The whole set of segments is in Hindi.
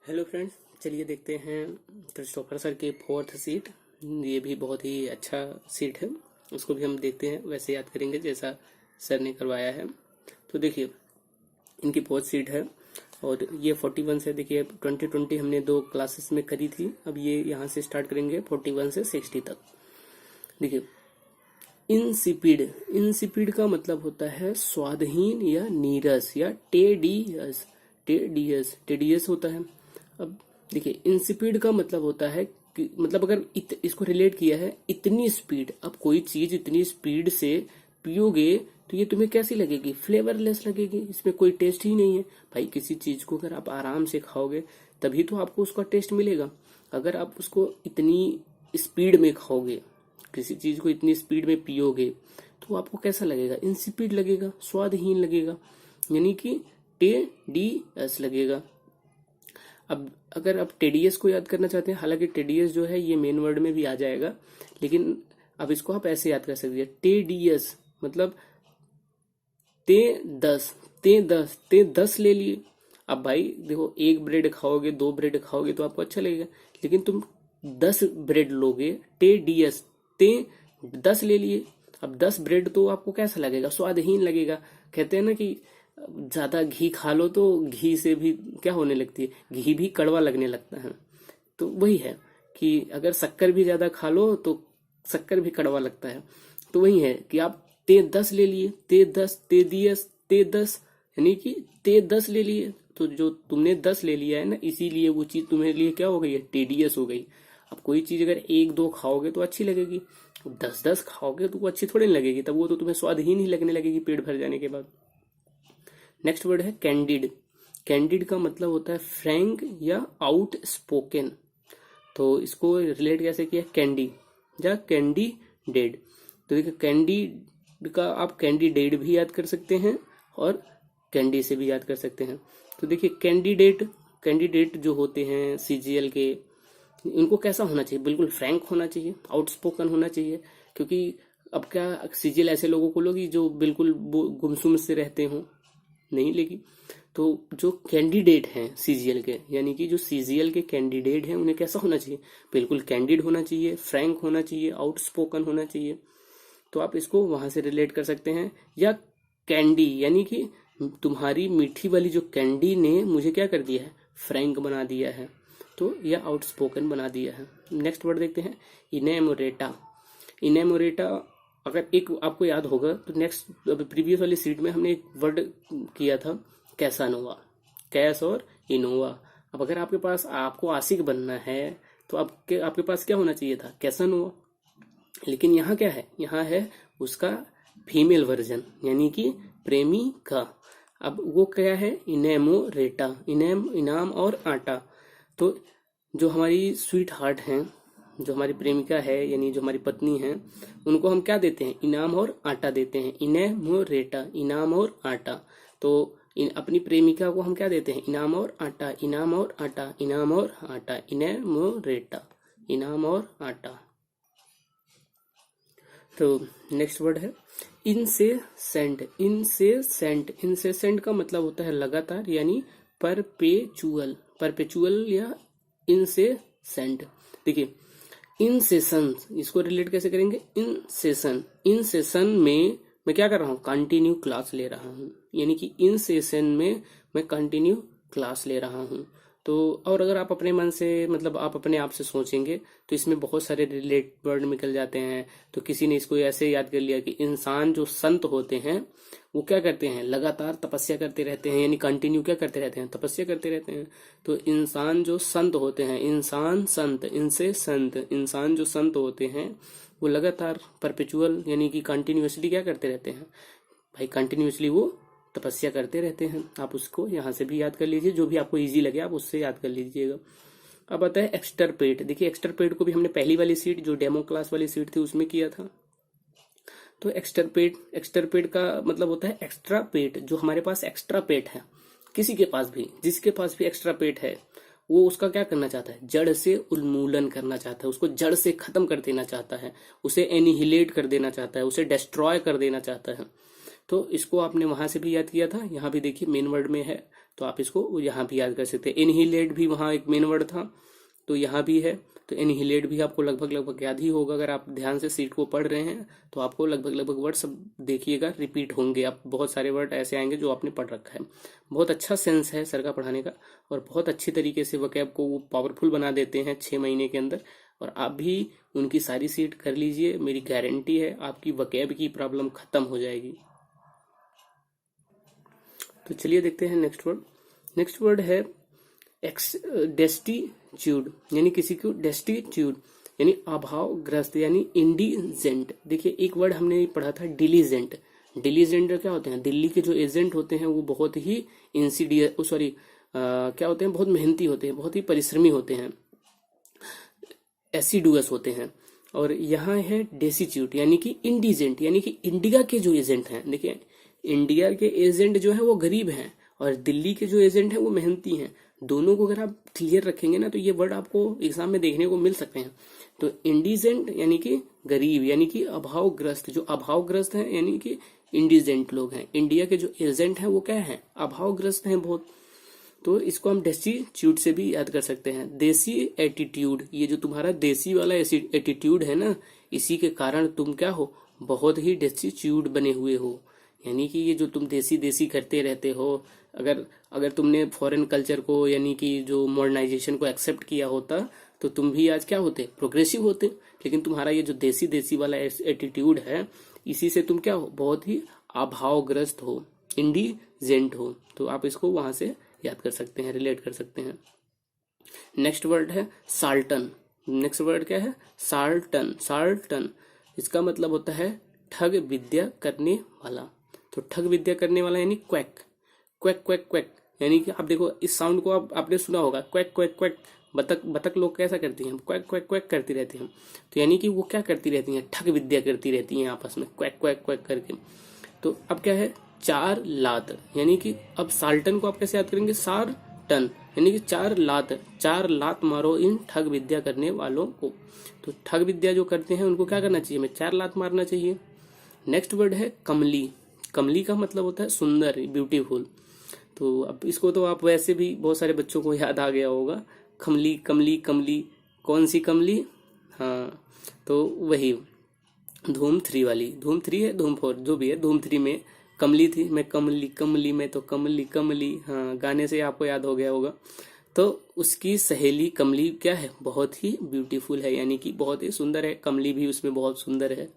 हेलो फ्रेंड्स, चलिए देखते हैं क्रिस्टोफर सर की फोर्थ सीट। ये भी बहुत ही अच्छा सीट है, उसको भी हम देखते हैं, वैसे याद करेंगे जैसा सर ने करवाया है। तो देखिए, इनकी फोर्थ सीट है और ये 41 से, देखिए 2020 हमने 2 क्लासेस में करी थी, अब ये यहाँ से स्टार्ट करेंगे 41 से 60 तक। देखिए, इंसिपिड, इंसिपिड का मतलब होता है स्वादहीन या नीरस या टेडियस। टेडियस होता है। अब देखिए, इंसिपिड का मतलब होता है कि मतलब अगर इसको रिलेट किया है, इतनी स्पीड, अब कोई चीज इतनी स्पीड से पियोगे तो ये तुम्हें कैसी लगेगी? फ्लेवरलेस लगेगी, इसमें कोई टेस्ट ही नहीं है। भाई, किसी चीज को अगर आप आराम से खाओगे तभी तो आपको उसका टेस्ट मिलेगा। अगर आप उसको इतनी स्पीड में खाओगे, किसी चीज को इतनी स्पीड में पियोगे, तो आपको कैसा लगेगा? इंसिपिड लगेगा, स्वादहीन लगेगा, यानी कि टेडियस लगेगा। अब अगर आप टेडियस को याद करना चाहते हैं, हालांकि टेडियस जो है ये मेन वर्ड में भी आ जाएगा, लेकिन अब इसको आप ऐसे याद कर सकते हैं, टेडियस मतलब ते दस, ते दस ले लिए। अब भाई देखो, एक ब्रेड खाओगे, 2 ब्रेड खाओगे तो आपको अच्छा लगेगा, लेकिन तुम 10 ब्रेड लोगे, टेडियस, ते 10 ले लिए। अब 10 ब्रेड तो आपको कैसा लगेगा? स्वादहीन लगेगा। कहते हैं ना कि ज्यादा घी खा लो तो घी से भी क्या होने लगती है, घी भी कड़वा लगने लगता है। तो वही है कि अगर शक्कर भी ज्यादा खा लो तो शक्कर भी कड़वा लगता है। तो वही है कि आप ते 10 ले लिए, ते 10, ते दियस, ते 10, यानी कि ते 10 ले लिए। तो जो तुमने 10 ले लिया है ना, इसीलिए वो चीज तुम्हारे लिए क्या हो गई है? टेडियस हो गई। अब कोई चीज अगर 1-2 खाओगे तो अच्छी लगेगी, 10-10 खाओगे तो वो अच्छी थोड़ी नहीं लगेगी, तब वो तो तुम्हें स्वादहीन ही लगने लगेगी पेट भर जाने के बाद। नेक्स्ट वर्ड है कैंडिड। कैंडिड का मतलब होता है फ्रैंक या आउट स्पोकन। तो इसको रिलेट कैसे किया? कैंडी या कैंडिडेट। तो देखिए, कैंडी का आप कैंडिडेट भी याद कर सकते हैं और कैंडी से भी याद कर सकते हैं। तो देखिए, कैंडिडेट, कैंडिडेट जो होते हैं सीजीएल के, इनको कैसा होना चाहिए? बिल्कुल फ्रैंक होना चाहिए, आउटस्पोकन होना चाहिए। क्योंकि अब क्या, सीजीएल ऐसे लोगों को लोगी जो बिल्कुल गुमसुम से रहते हों, नहीं लेगी। तो जो कैंडिडेट हैं सीजीएल के, यानी कि जो सीजीएल के कैंडिडेट हैं, उन्हें कैसा होना चाहिए? बिल्कुल कैंडिड होना चाहिए, फ्रैंक होना चाहिए, आउटस्पोकन होना चाहिए। तो आप इसको वहां से रिलेट कर सकते हैं। या कैंडी, यानी कि तुम्हारी मीठी वाली जो कैंडी ने मुझे क्या कर दिया है? फ्रैंक बना दिया है, तो यह आउटस्पोकन बना दिया है। नेक्स्ट वर्ड देखते हैं, इनेमोरेटा। इनेमोरेटा, अगर एक आपको याद होगा तो नेक्स्ट प्रीवियस वाली सीट में हमने एक वर्ड किया था, कैसानोवा, कैस और इनोवा। अब अगर आपके पास, आपको आशिक बनना है तो आपके आपके पास क्या होना चाहिए था? कैसानोवा। लेकिन यहाँ क्या है? यहाँ है उसका फीमेल वर्जन, यानी कि प्रेमिका। अब वो क्या है? इनेमोरेटा, इनेम इनाम और आटा। तो जो हमारी स्वीट हार्ट हैं, जो हमारी प्रेमिका है यानी जो हमारी पत्नी है, उनको हम क्या देते हैं? इनाम और आटा देते हैं, इनेमोरेटा, इनाम और आटा। तो अपनी प्रेमिका को हम क्या देते हैं? इनाम और आटा, इनाम और आटा, इनाम और आटा, इनेमोरेटा, इनाम और आटा। तो नेक्स्ट वर्ड है इनसेसेंट। इनसेसेंट, इनसेसेंट का मतलब होता है लगातार, यानी परपेचुअल, परपेचुअल या इनसेसेंट। देखिए, इन सेशन, इसको रिलेट कैसे करेंगे? इन सेशन, इन सेशन में मैं क्या कर रहा हूँ? कंटिन्यू क्लास ले रहा हूँ, यानी कि इन सेशन में मैं कंटिन्यू क्लास ले रहा हूँ। तो और अगर आप अपने मन से, मतलब आप अपने आप से सोचेंगे तो इसमें बहुत सारे रिलेट वर्ड निकल जाते हैं। तो किसी ने इसको ऐसे याद कर लिया कि इंसान जो संत होते हैं वो क्या करते हैं? लगातार तपस्या करते रहते हैं, यानी कंटिन्यू क्या करते रहते हैं? तपस्या करते रहते हैं। तो इंसान जो संत होते हैं, इंसान संत, इनसे संत, इंसान जो संत होते हैं वो लगातार परपेचुअल यानी कि कंटिन्यूअसली क्या करते रहते हैं? भाई कंटिन्यूअसली वो तपस्या करते रहते हैं। आप उसको यहाँ से भी याद कर लीजिए, जो भी आपको इजी लगे आप उससे याद कर लीजिएगा। अब आता है एक्सटरपेट। देखिए, एक्सटरपेट को भी हमने पहली वाली सीट, जो डेमो क्लास वाली सीट थी, उसमें किया था। तो एक्सटरपेट, एक्सटरपेट का मतलब होता है एक्स्ट्रा पेट। जो हमारे पास एक्स्ट्रा पेट है, किसी के पास भी, जिसके पास भी एक्स्ट्रा पेट है, वो उसका क्या करना चाहता है? जड़ से उन्मूलन करना चाहता है, उसको जड़ से खत्म कर देना चाहता है, उसे एनिहिलेट कर देना चाहता है, उसे डिस्ट्रॉय कर देना चाहता है। तो इसको आपने वहां से भी याद किया था, यहाँ भी देखिए मेन वर्ड में है, तो आप इसको यहाँ भी याद कर सकते हैं। इनहिलेट भी वहाँ एक मेन वर्ड था, तो यहाँ भी है, तो इनहिलेट भी आपको लगभग याद ही होगा। अगर आप ध्यान से सीट को पढ़ रहे हैं तो आपको लगभग वर्ड सब देखिएगा रिपीट होंगे, आप बहुत सारे वर्ड ऐसे आएंगे जो आपने पढ़ रखा है। बहुत अच्छा सेंस है सर का पढ़ाने का, और बहुत अच्छी तरीके से वोकैब को वो पावरफुल बना देते हैं 6 महीने के अंदर। और आप भी उनकी सारी सीट कर लीजिए, मेरी गारंटी है आपकी वोकैब की प्रॉब्लम खत्म हो जाएगी। तो चलिए देखते हैं नेक्स्ट वर्ड। नेक्स्ट वर्ड है डेस्टिट्यूड, यानी किसी को डेस्टिट्यूड यानी अभावग्रस्त यानी इंडिजेंट। देखिए एक वर्ड हमने पढ़ा था डिलीजेंट। डिलीजेंट क्या होते हैं? दिल्ली के जो एजेंट होते हैं वो बहुत ही इंसिडियस क्या होते हैं, बहुत मेहनती होते हैं, बहुत ही परिश्रमी होते हैं, एसिडुअस होते हैं। और यहाँ है डेस्टिट्यूट यानी कि इंडिजेंट, यानी कि इंडिया के जो एजेंट हैं। देखिए इंडिया के एजेंट जो है वो गरीब हैं और दिल्ली के जो एजेंट हैं वो मेहनती हैं। दोनों को अगर आप क्लियर रखेंगे ना तो ये वर्ड आपको एग्जाम में देखने को मिल सकते हैं। तो इंडिजेंट यानी कि गरीब, यानी कि अभावग्रस्त, जो अभावग्रस्त हैं यानी कि इंडिजेंट लोग हैं। इंडिया के जो एजेंट हैं वो क्या है? अभावग्रस्त हैं बहुत। तो इसको हम डेस्टिट्यूड से भी याद कर सकते हैं। देसी एटीट्यूड, ये जो तुम्हारा देसी वाला एटीट्यूड है ना, इसी के कारण तुम क्या हो? बहुत ही डेस्टिट्यूड बने हुए हो। यानी कि ये जो तुम देसी देसी करते रहते हो, अगर तुमने फॉरेन कल्चर को यानी कि जो मॉडर्नाइजेशन को एक्सेप्ट किया होता तो तुम भी आज क्या होते? प्रोग्रेसिव होते। लेकिन तुम्हारा ये जो देसी देसी वाला एटीट्यूड है, इसी से तुम क्या हो? बहुत ही अभावग्रस्त हो, इंडिजेंट हो। तो आप इसको वहां से याद कर सकते हैं, रिलेट कर सकते हैं। नेक्स्ट वर्ड है साल्टन। नेक्स्ट वर्ड क्या है? साल्टन। साल्टन इसका मतलब होता है ठग विद्या करने वाला। तो ठग विद्या करने वाला यानी क्वैक। क्वैक क्वैक क्वैक यानी कि आप देखो इस साउंड को आपने सुना होगा, क्वैक क्वैक क्वैक। बतख लोग कैसा करती हैं? क्वैक क्वैक क्वैक करती रहती हैं। तो यानी कि वो क्या करती रहती हैं? ठग विद्या करती रहती हैं आपस में, क्वैक क्वैक क्वैक करके। तो अब क्या है? चार लात, यानी कि अब साल्टन को आप कैसे याद करेंगे? सार टन यानी कि चार लात मारो इन ठग विद्या करने वालों को। तो ठग विद्या जो करते हैं उनको क्या करना चाहिए? हमें 4 लात मारना चाहिए। नेक्स्ट वर्ड है कमली। कमली का मतलब होता है सुंदर, ब्यूटीफुल। तो अब इसको तो आप वैसे भी बहुत सारे बच्चों को याद आ गया होगा, कमली कमली कमली। कौन सी कमली? हाँ, तो वही धूम 3 वाली, धूम 3 है धूम 4 जो भी है, धूम 3 में कमली थी। मैं कमली कमली में तो कमली कमली, हाँ गाने से आपको याद हो गया होगा। तो उसकी सहेली कमली क्या है? बहुत ही ब्यूटीफुल है, यानी कि बहुत ही सुंदर है। कमली भी उसमें बहुत सुंदर है।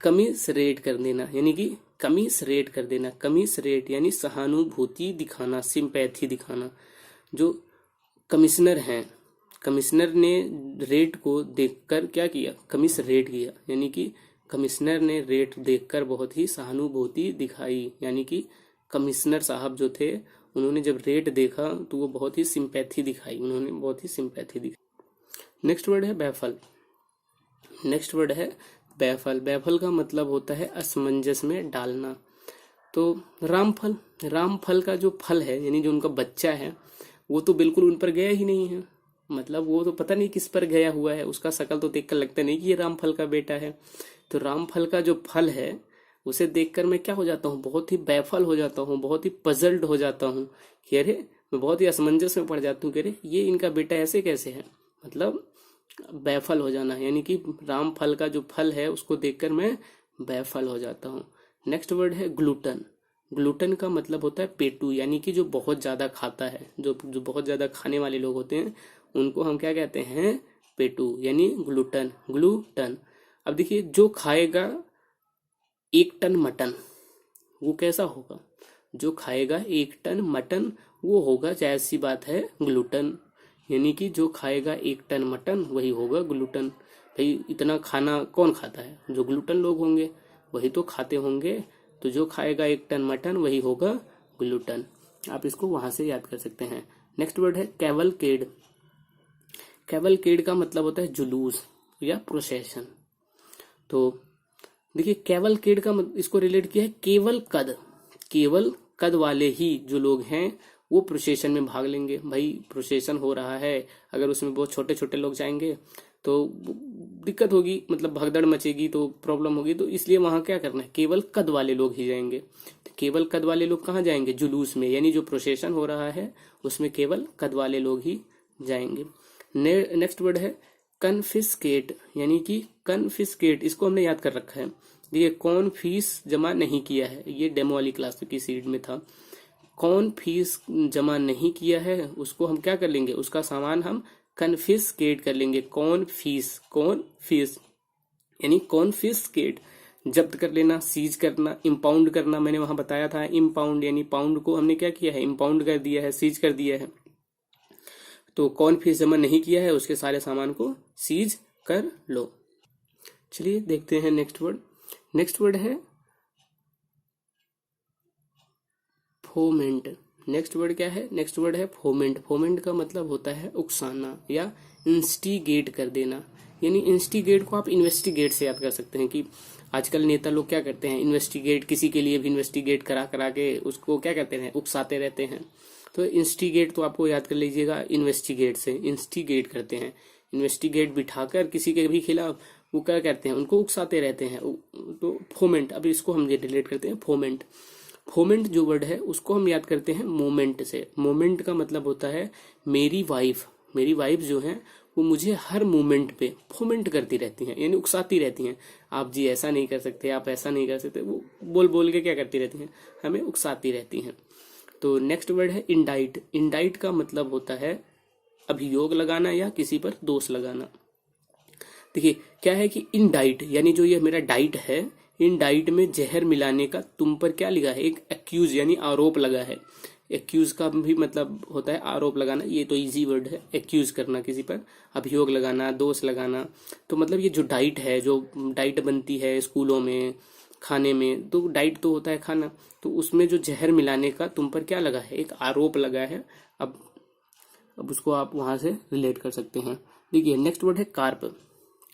कमिसरेट कर देना यानी कि कमिसरेट कर देना। कमिसरेट यानी सहानुभूति दिखाना, सिंपैथी दिखाना। जो कमिश्नर हैं, कमिश्नर ने रेट को देखकर क्या किया? कमिसरेट किया, यानी कि कमिश्नर ने रेट देखकर बहुत ही सहानुभूति दिखाई। यानी कि कमिश्नर साहब जो थे उन्होंने जब रेट देखा तो वो बहुत ही सिंपैथी दिखाई, उन्होंने बहुत ही सिंपैथी दिखाई। नेक्स्ट वर्ड है बैफल। नेक्स्ट वर्ड है बैफल। बैफल का मतलब होता है असमंजस में डालना। तो रामफल, रामफल का जो फल है यानी जो उनका बच्चा है वो तो बिल्कुल उन पर गया ही नहीं है। मतलब वो तो पता नहीं किस पर गया हुआ है, उसका शकल तो देखकर लगता नहीं कि ये रामफल का बेटा है। तो रामफल का जो फल है उसे देखकर मैं क्या हो जाता हूँ? बहुत ही बैफल हो जाता हूँ, बहुत ही पजल्ड हो जाता हूँ कि अरे, मैं बहुत ही असमंजस में पड़ जाता हूँ कि अरे ये इनका बेटा ऐसे कैसे है। मतलब बैफल हो जाना, यानी कि रामफल का जो फल है उसको देखकर मैं बैफल हो जाता हूँ। नेक्स्ट वर्ड है ग्लूटन। ग्लूटन का मतलब होता है पेटू, यानी कि जो बहुत ज्यादा खाता है, जो बहुत ज्यादा खाने वाले लोग होते हैं उनको हम क्या कहते हैं? पेटू, यानी ग्लूटन। ग्लूटन। अब देखिए जो खाएगा 1 टन मटन वो कैसा होगा? जो खाएगा 1 टन मटन वो होगा, जायज सी बात है, ग्लूटन। यानी कि जो खाएगा 1 टन मटन वही होगा ग्लूटन। भाई इतना खाना कौन खाता है? जो ग्लूटन लोग होंगे वही तो खाते होंगे। तो जो खाएगा 1 टन मटन वही होगा ग्लूटन। आप इसको वहां से याद कर सकते हैं। नेक्स्ट वर्ड है कैवलकेड। कैवलकेड का मतलब होता है जुलूस या प्रोसेशन। तो देखिए कैवलकेड का इसको रिलेट किया है केवल कद। केवल कद वाले ही जो लोग हैं वो प्रोसेशन में भाग लेंगे। भाई प्रोसेशन हो रहा है, अगर उसमें बहुत छोटे छोटे लोग जाएंगे तो दिक्कत होगी, मतलब भगदड़ मचेगी तो प्रॉब्लम होगी, तो इसलिए वहां क्या करना है, केवल कद वाले लोग ही जाएंगे। तो केवल कद वाले लोग कहाँ जाएंगे, जुलूस में, यानी जो प्रोसेशन हो रहा है उसमें केवल कद वाले लोग ही जाएंगे। नेक्स्ट वर्ड है कन्फिस्केट, यानी कि कन्फिस्केट, इसको हमने याद कर रखा है। देखिए कौन फीस जमा नहीं किया है, ये डेमो वाली क्लास की सीट में था। कौन फीस जमा नहीं किया है उसको हम क्या कर लेंगे, उसका सामान हम कन्फिस्केट कर लेंगे। कौन फीस यानी कॉन्फिस्केट, जब्त कर लेना, सीज करना, इम्पाउंड करना, मैंने वहां बताया था। इम्पाउंड यानी पाउंड को हमने क्या किया है, इम्पाउंड कर दिया है, सीज कर दिया है। तो कौन फीस जमा नहीं किया है उसके सारे सामान को सीज कर लो। चलिए देखते हैं नेक्स्ट वर्ड। नेक्स्ट वर्ड है फोमेंट। नेक्स्ट वर्ड क्या है, नेक्स्ट वर्ड है फोमेंट। फोमेंट का मतलब होता है उकसाना या इंस्टिगेट कर देना। यानी इंस्टिगेट को आप इन्वेस्टिगेट से याद कर सकते हैं कि आजकल नेता लोग क्या करते हैं, इन्वेस्टिगेट, किसी के लिए भी इन्वेस्टिगेट करा करा के उसको क्या कहते हैं, उकसाते रहते हैं। तो इंस्टिगेट तो आपको याद कर लीजिएगा, इन्वेस्टिगेट से इंस्टिगेट करते हैं। इन्वेस्टिगेट बिठाकर किसी के भी खिलाफ वो क्या करते हैं, उनको उकसाते रहते हैं। तो फोमेंट, अब इसको हम रिलेट करते हैं फोमेंट। फोमेंट जो वर्ड है उसको हम याद करते हैं मोमेंट से। मोमेंट का मतलब होता है मेरी वाइफ जो है वो मुझे हर मोमेंट पे फोमेंट करती रहती हैं, यानी उकसाती रहती हैं। आप जी ऐसा नहीं कर सकते, आप ऐसा नहीं कर सकते, वो बोल बोल के क्या करती रहती हैं, हमें उकसाती रहती हैं। तो नेक्स्ट वर्ड है इंडाइट। इंडाइट का मतलब होता है अभियोग लगाना या किसी पर दोष लगाना। देखिए क्या है कि इंडाइट यानी जो ये मेरा डाइट है, इन डाइट में जहर मिलाने का तुम पर क्या लिखा है, एक एक्यूज यानी आरोप लगा है। एक्यूज का भी मतलब होता है आरोप लगाना, ये तो इजी वर्ड है, एक्यूज करना किसी पर, अभियोग लगाना, दोष लगाना। तो मतलब ये जो डाइट है, जो डाइट बनती है स्कूलों में, खाने में, तो डाइट तो होता है खाना, तो उसमें जो जहर मिलाने का तुम पर क्या लगा है, एक आरोप लगा है। अब उसको आप वहां से रिलेट कर सकते हैं। देखिए नेक्स्ट वर्ड है कार्प।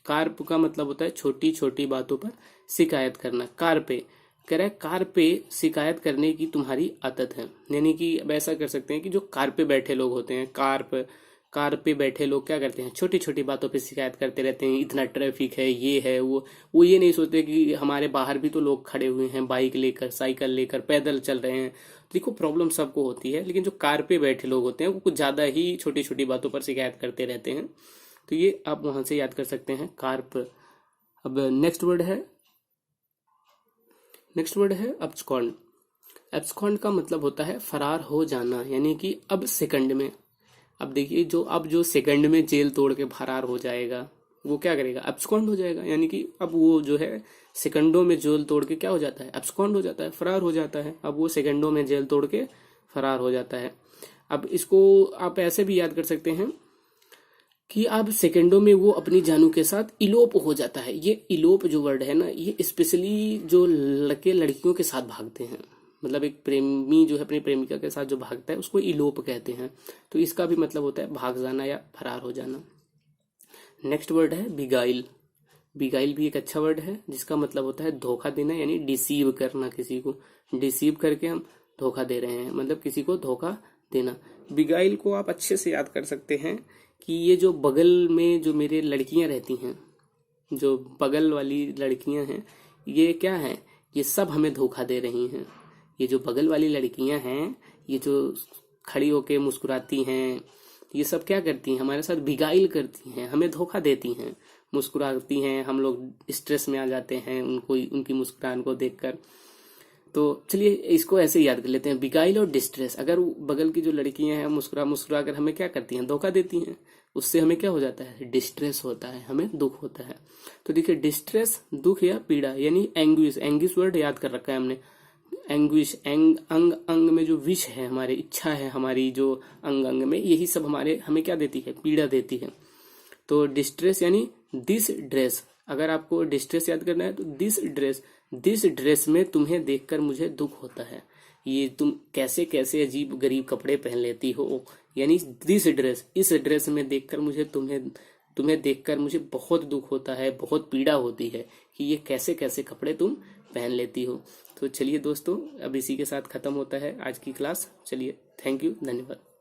कार्प का मतलब होता है छोटी छोटी बातों पर शिकायत करना। कार्पे कह रहा है, कार पे शिकायत करने की तुम्हारी आदत है। यानी कि अब ऐसा कर सकते हैं कि जो कार पे बैठे लोग होते हैं, कार पे बैठे लोग क्या करते हैं, छोटी छोटी बातों पे शिकायत करते रहते हैं। इतना ट्रैफिक है, ये है, वो ये नहीं सोचते कि हमारे बाहर भी तो लोग खड़े हुए हैं, बाइक लेकर, साइकिल लेकर, पैदल चल रहे हैं। देखो प्रॉब्लम सबको होती है, लेकिन जो कार पे बैठे लोग होते हैं वो कुछ ज्यादा ही छोटी छोटी बातों पर शिकायत करते रहते हैं। तो ये आप वहां से याद कर सकते हैं, कार्प। अब नेक्स्ट वर्ड है एब्सकॉन्ड। एब्सकॉन्ड का मतलब होता है फरार हो जाना, यानी कि अब सेकंड में। अब देखिए जो सेकंड में जेल तोड़ के फरार हो जाएगा वो क्या करेगा, एब्सकॉन्ड हो जाएगा। यानी कि अब वो जो है सेकंडों में जेल तोड़ के क्या हो जाता है, एब्सकॉन्ड हो जाता है, फरार हो जाता है। अब वो सेकंडों में जेल तोड़ के फरार हो जाता है। अब इसको आप ऐसे भी याद कर सकते हैं कि अब सेकंडों में वो अपनी जानू के साथ इलोप हो जाता है। ये इलोप जो वर्ड है ना, ये स्पेशली जो लड़के लड़कियों के साथ भागते हैं, मतलब एक प्रेमी जो है अपनी प्रेमिका के साथ जो भागता है उसको इलोप कहते हैं। तो इसका भी मतलब होता है भाग जाना या फरार हो जाना। नेक्स्ट वर्ड है बिगाइल। बिगाइल भी एक अच्छा वर्ड है जिसका मतलब होता है धोखा देना, यानी डिसीव करना। किसी को डिसीव करके हम धोखा दे रहे हैं, मतलब किसी को धोखा देना। बिगाइल को आप अच्छे से याद कर सकते हैं कि ये जो बगल में जो मेरे लड़कियां रहती हैं, जो बगल वाली लड़कियां हैं, ये क्या है, ये सब हमें धोखा दे रही हैं। ये जो बगल वाली लड़कियां हैं, ये जो खड़ी होके मुस्कुराती हैं, ये सब क्या करती हैं, हमारे साथ बिगाइल करती हैं, हमें धोखा देती हैं, मुस्कुराती हैं। हम लोग स्ट्रेस में आ जाते हैं उनको, उनकी मुस्कुराहट को देखकर। तो चलिए इसको ऐसे याद कर लेते हैं, बिगाइल और डिस्ट्रेस। अगर बगल की जो लड़कियां हैं मुस्कुरा कर हमें क्या करती हैं, धोखा देती हैं, उससे हमें क्या हो जाता है, डिस्ट्रेस होता है, हमें दुख होता है। तो देखिए डिस्ट्रेस दुख या पीड़ा, यानी एंग्विश। एंग्विश वर्ड याद कर रखा है हमने। एंग्विश, अंग अंग में जो विश है, हमारी इच्छा है, हमारी जो अंग अंग में, यही सब हमें क्या देती है, पीड़ा देती है। तो डिस्ट्रेस यानी दिस ड्रेस। अगर आपको डिस्ट्रेस याद करना है तो दिस ड्रेस में तुम्हें देखकर मुझे दुख होता है। ये तुम कैसे कैसे अजीब गरीब कपड़े पहन लेती हो, यानी दिस ड्रेस, इस ड्रेस में देखकर मुझे तुम्हें देखकर मुझे बहुत दुख होता है, बहुत पीड़ा होती है कि ये कैसे कैसे कपड़े तुम पहन लेती हो। तो चलिए दोस्तों, अब इसी के साथ खत्म होता है आज की क्लास। चलिए, थैंक यू, धन्यवाद।